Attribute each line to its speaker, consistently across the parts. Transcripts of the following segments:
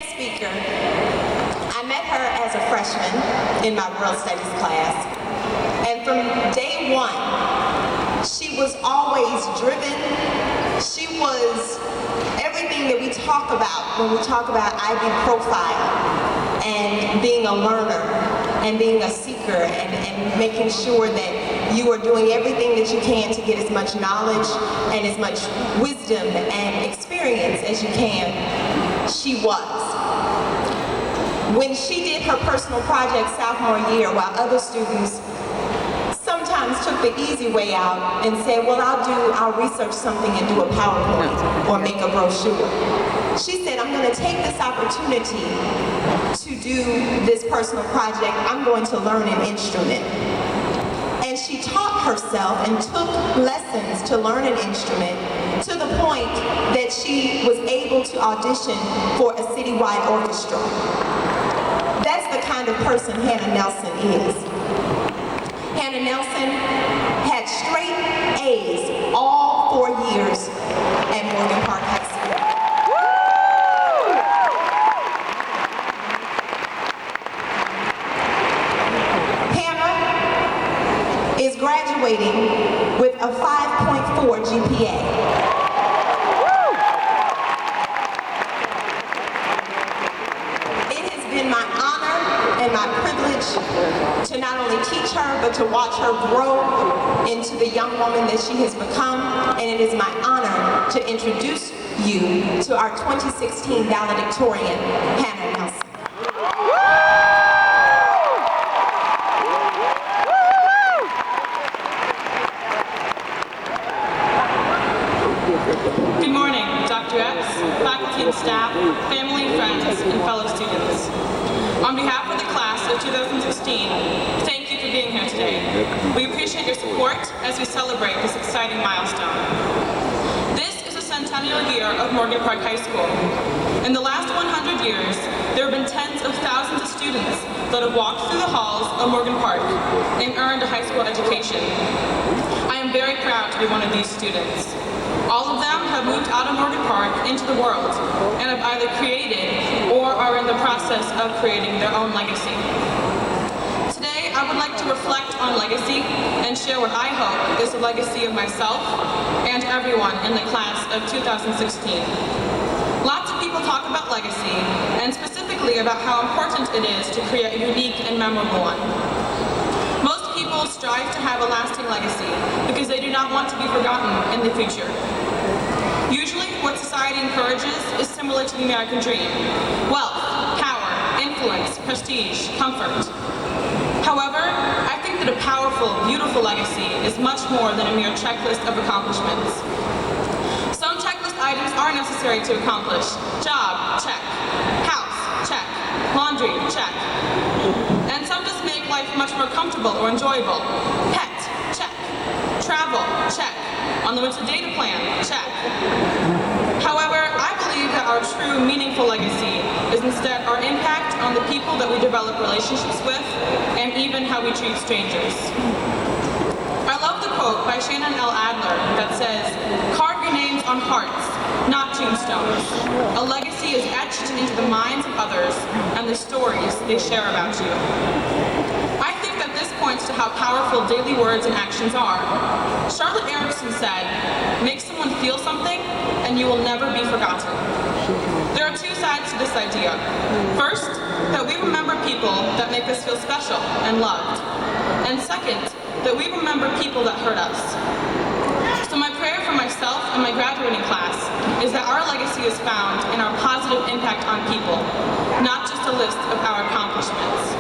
Speaker 1: Speaker. I met her as a freshman in my World Studies class, and from day one, she was always driven. She was everything that we talk about when we talk about IB profile and being a learner and being a seeker and making sure that you are doing everything that you can to get as much knowledge and as much wisdom and experience as you can. She was. When she did her personal project sophomore year, while other students sometimes took the easy way out and said, well, I'll research something and do a PowerPoint or make a brochure. She said, I'm going to take this opportunity to do this personal project. I'm going to learn an instrument. And she taught herself and took lessons to learn an instrument to the point that she was able to audition for a citywide orchestra. That's the kind of person Hannah Nelson is. Hannah Nelson had straight A's all 4 years at Morgan Park High School. Hannah is graduating with a 5.4 GPA. My honor and my privilege to not only teach her, but to watch her grow into the young woman that she has become. And it is my honor to introduce you to our 2016 valedictorian, Hannah Nelson.
Speaker 2: Good morning, Dr. X, faculty and staff, family, friends, and fellow students. On behalf of the class of 2016, thank you for being here today. We appreciate your support as we celebrate this exciting milestone. This is a centennial year of Morgan Park High School. In the last 100 years, there have been tens of thousands of students that have walked through the halls of Morgan Park and earned a high school education. I am very proud to be one of these students. All of them have moved out of Morgan Park into the world and have either created or are in the process of creating their own legacy. Today, I would like to reflect on legacy and share what I hope is the legacy of myself and everyone in the class of 2016. Lots of people talk about legacy and specifically about how important it is to create a unique and memorable one. Most people strive to have a lasting legacy because they do not want to be forgotten in the future. Usually, what society encourages is similar to the American dream: wealth, power, influence, prestige, comfort. However, I think that a powerful, beautiful legacy is much more than a mere checklist of accomplishments. Some checklist items are necessary to accomplish. Job, check. House, check. Laundry, check. And some just make life much more comfortable or enjoyable. Pet, check. Travel, check. Unlimited data plan, check. However, I believe that our true, meaningful legacy is instead our impact on the people that we develop relationships with, and even how we treat strangers. I love the quote by Shannon L. Adler that says, "Carve your names on hearts, not tombstones. A legacy is etched into the minds of others and the stories they share about you." I think that this points to how powerful daily words and actions are. Charlotte Erickson said, "Make someone feel something and you will never be forgotten." There are two sides to this idea. First, that we remember people that make us feel special and loved. And second, that we remember people that hurt us. So my prayer for myself and my graduating class is that our legacy is found in our positive impact on people, not just a list of our accomplishments.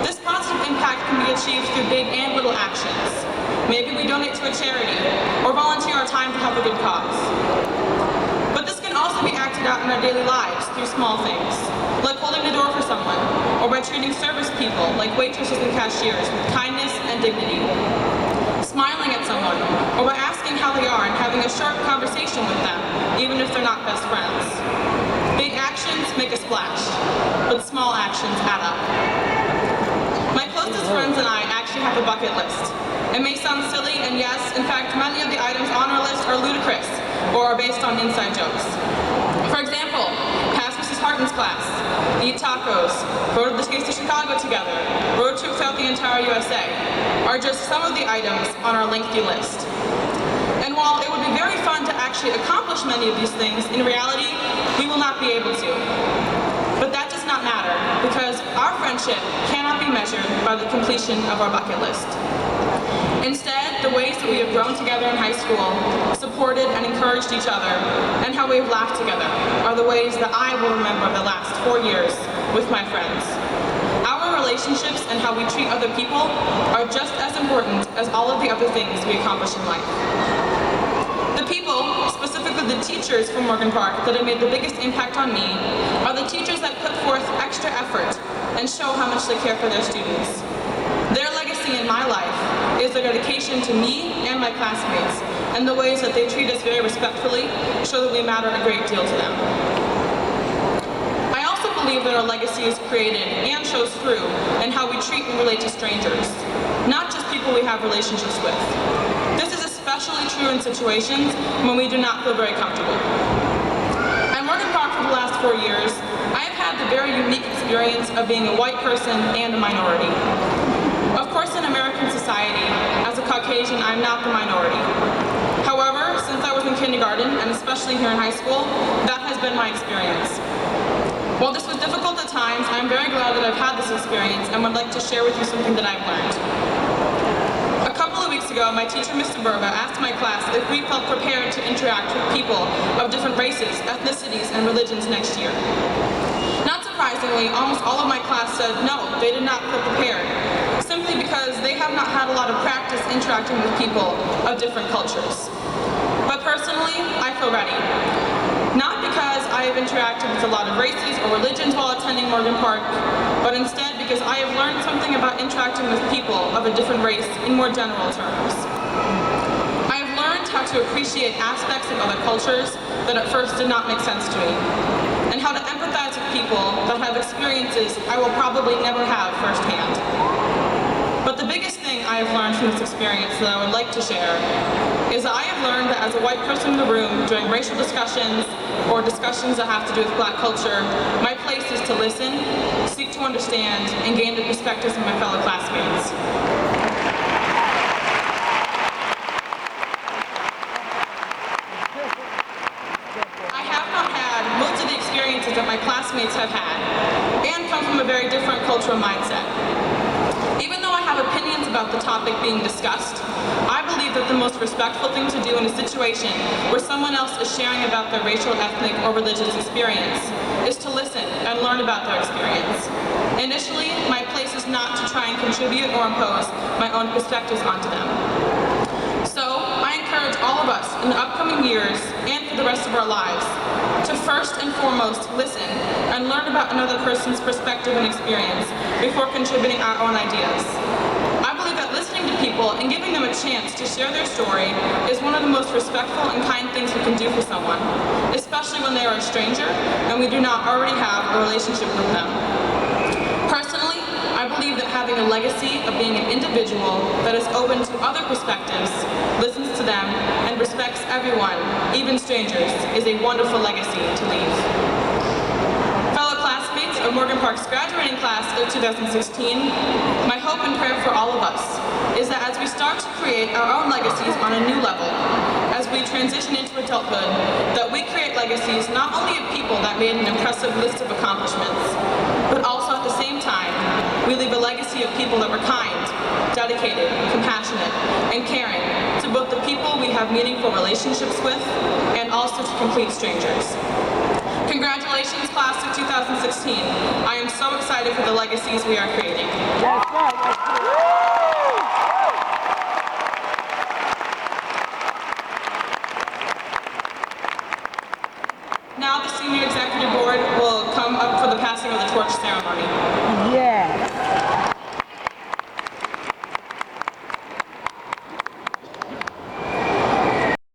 Speaker 2: This positive impact can be achieved through big and little actions. Maybe we donate to a charity or volunteer our time to help a good cause. But this can also be acted out in our daily lives through small things, like holding the door for someone, or by treating service people, like waitresses and cashiers, with kindness and dignity. Smiling at someone, or by asking how they are and having a short conversation with them, even if they're not best friends. Big actions make a splash, but small actions add up. My closest friends and I actually have a bucket list. It may sound silly, and yes, in fact, many of the items on our list are ludicrous or are based on inside jokes. For example, past Mrs. Harton's class, eat tacos, go to the Taste of Chicago together, road trip throughout the entire USA, are just some of the items on our lengthy list. And while it would be very fun to actually accomplish many of these things, in reality, we will not be able to. But that does not matter, because our friendship cannot be measured by the completion of our bucket list. Instead, the ways that we have grown together in high school, supported and encouraged each other, and how we have laughed together are the ways that I will remember the last 4 years with my friends. Our relationships and how we treat other people are just as important as all of the other things we accomplish in life. The people, specifically the teachers from Morgan Park that have made the biggest impact on me, are the teachers that put forth extra effort and show how much they care for their students. Their legacy in my life is their dedication to me and my classmates, and the ways that they treat us very respectfully show that we matter a great deal to them. I also believe that our legacy is created and shows through in how we treat and relate to strangers, not just people we have relationships with. This is especially true in situations when we do not feel very comfortable. At Morgan Park for the last 4 years, I have had the very unique experience of being a white person and a minority. Of course, in American society, as a Caucasian, I'm not the minority. However, since I was in kindergarten, and especially here in high school, that has been my experience. While this was difficult at times, I'm very glad that I've had this experience and would like to share with you something that I've learned. A couple of weeks ago, my teacher, Mr. Berga, asked my class if we felt prepared to interact with people of different races, ethnicities, and religions next year. Not surprisingly, almost all of my class said no, they did not feel prepared, simply because they have not had a lot of practice interacting with people of different cultures. But personally, I feel ready. Not because I have interacted with a lot of races or religions while attending Morgan Park, but instead because I have learned something about interacting with people of a different race in more general terms. I have learned how to appreciate aspects of other cultures that at first did not make sense to me, and how to empathize with people that have experiences I will probably never have firsthand. But the biggest thing I have learned from this experience that I would like to share is that I have learned that as a white person in the room during racial discussions or discussions that have to do with Black culture, my place is to listen, seek to understand, and gain the perspectives of my fellow classmates. I have not had most of the experiences that my classmates have had, and come from a very different cultural mindset. Even though I have opinions about the topic being discussed, I believe that the most respectful thing to do in a situation where someone else is sharing about their racial, ethnic, or religious experience is to listen and learn about their experience. Initially, my place is not to try and contribute or impose my own perspectives onto them. So, I encourage all of us in the upcoming years and for the rest of our lives to first and foremost listen and learn about another person's perspective and experience before contributing our own ideas. I believe that listening to people and giving them a chance to share their story is one of the most respectful and kind things we can do for someone, especially when they are a stranger and we do not already have a relationship with them. Personally, I believe that having a legacy of being an individual that is open to other perspectives, listens to them, and respects everyone, even strangers, is a wonderful legacy to leave. Fellow classmates of Morgan Park's graduating class of 2016, my hope and prayer for all of us is that as we start to create our own legacies on a new level, as we transition into adulthood, that we create legacies not only of people that made an impressive list of accomplishments, but also at the same time, we leave a legacy of people that were kind, dedicated, compassionate, and caring to both the people we have meaningful relationships with and also to complete strangers. Congratulations, class of 2016. I am so excited for the legacies we are creating.
Speaker 3: That's right.
Speaker 2: Now the Senior Executive Board will come up for the passing of the torch ceremony.
Speaker 3: Yeah.